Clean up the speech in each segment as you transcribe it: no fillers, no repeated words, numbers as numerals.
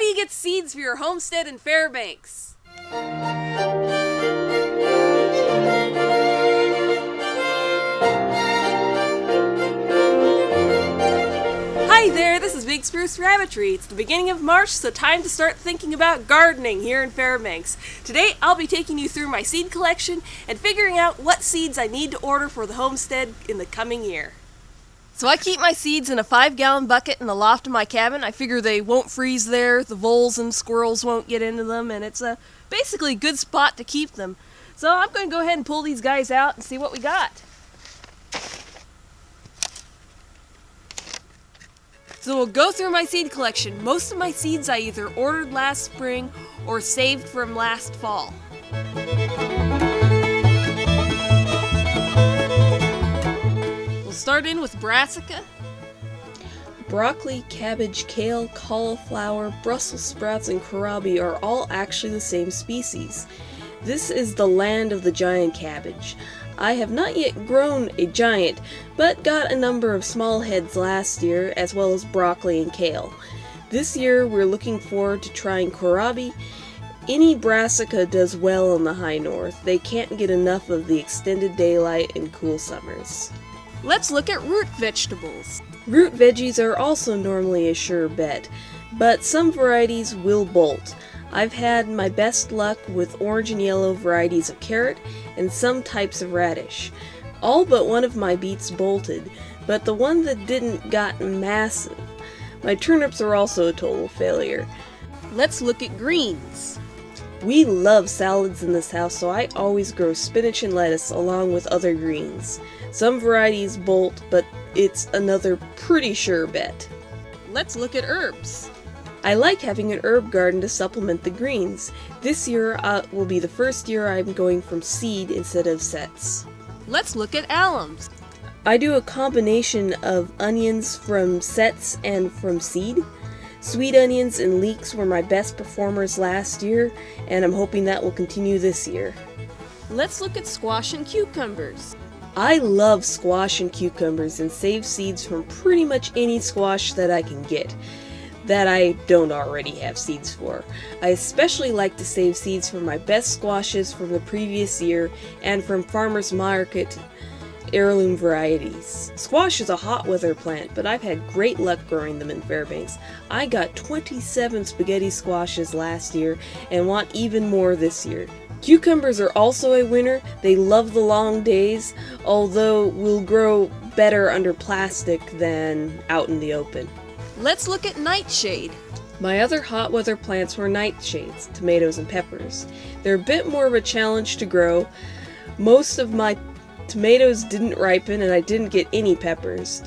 do you get seeds for your homestead in Fairbanks? Hi there, this is Big Spruce Rabbitry. It's the beginning of March, so time to start thinking about gardening here in Fairbanks. Today, I'll be taking you through my seed collection and figuring out what seeds I need to order for the homestead in the coming year. So I keep my seeds in a 5-gallon bucket in the loft of my cabin. I figure they won't freeze there, the voles and squirrels won't get into them, and it's basically a good spot to keep them. So I'm going to go ahead and pull these guys out and see what we got. So we'll go through my seed collection. Most of my seeds I either ordered last spring or saved from last fall. We'll start in with brassica. Broccoli, cabbage, kale, cauliflower, Brussels sprouts, and kohlrabi are all actually the same species. This is the land of the giant cabbage. I have not yet grown a giant, but got a number of small heads last year, as well as broccoli and kale. This year we're looking forward to trying kohlrabi. Any brassica does well in the high north. They can't get enough of the extended daylight and cool summers. Let's look at root vegetables. Root veggies are also normally a sure bet, but some varieties will bolt. I've had my best luck with orange and yellow varieties of carrot and some types of radish. All but one of my beets bolted, but the one that didn't got massive. My turnips are also a total failure. Let's look at greens. We love salads in this house, so I always grow spinach and lettuce along with other greens. Some varieties bolt, but it's another pretty sure bet. Let's look at herbs. I like having an herb garden to supplement the greens. This year will be the first year I'm going from seed instead of sets. Let's look at alums. I do a combination of onions from sets and from seed. Sweet onions and leeks were my best performers last year, and I'm hoping that will continue this year. Let's look at squash and cucumbers. I love squash and cucumbers and save seeds from pretty much any squash that I can get that I don't already have seeds for. I especially like to save seeds from my best squashes from the previous year and from farmers market heirloom varieties. Squash is a hot weather plant, but I've had great luck growing them in Fairbanks. I got 27 spaghetti squashes last year and want even more this year. Cucumbers are also a winner. They love the long days, although will grow better under plastic than out in the open. Let's look at nightshade. My other hot weather plants were nightshades, tomatoes and peppers. They're a bit more of a challenge to grow. Most of my tomatoes didn't ripen and I didn't get any peppers.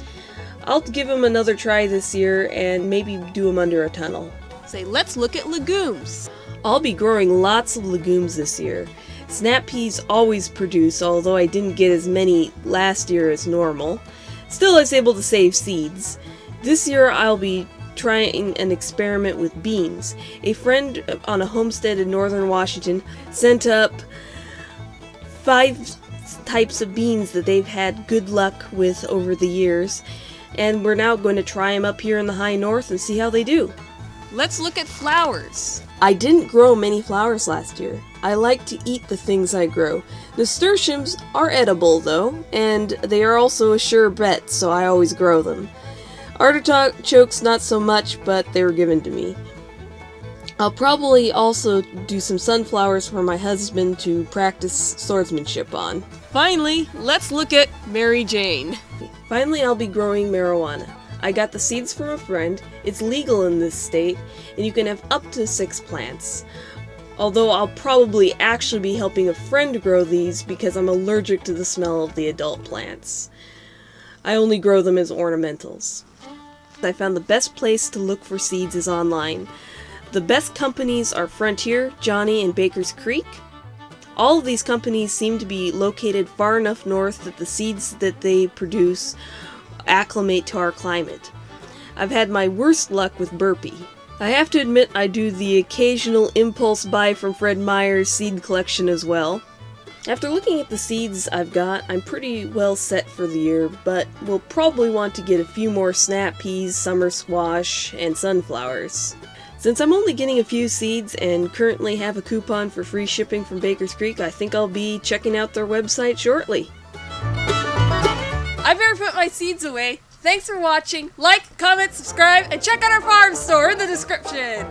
I'll give them another try this year and maybe do them under a tunnel. Let's look at legumes. I'll be growing lots of legumes this year. Snap peas always produce, although I didn't get as many last year as normal. Still, I was able to save seeds. This year I'll be trying an experiment with beans. A friend on a homestead in northern Washington sent up 5 types of beans that they've had good luck with over the years, and we're now going to try them up here in the high north and see how they do. Let's look at flowers. I didn't grow many flowers last year. I like to eat the things I grow. Nasturtiums are edible though, and they are also a sure bet, so I always grow them. Artichokes not so much, but they were given to me. I'll probably also do some sunflowers for my husband to practice swordsmanship on. Finally, let's look at Mary Jane. Finally, I'll be growing marijuana. I got the seeds from a friend. It's legal in this state, and you can have up to 6 plants. Although I'll probably actually be helping a friend grow these because I'm allergic to the smell of the adult plants. I only grow them as ornamentals. I found the best place to look for seeds is online. The best companies are Frontier, Johnny, and Baker's Creek. All of these companies seem to be located far enough north that the seeds that they produce acclimate to our climate. I've had my worst luck with burpee. I have to admit I do the occasional impulse buy from Fred Meyer's seed collection as well. After looking at the seeds I've got, I'm pretty well set for the year, but will probably want to get a few more snap peas, summer squash, and sunflowers. Since I'm only getting a few seeds and currently have a coupon for free shipping from Baker's Creek, I think I'll be checking out their website shortly. I better put my seeds away. Thanks for watching. Like, comment, subscribe, and check out our farm store in the description.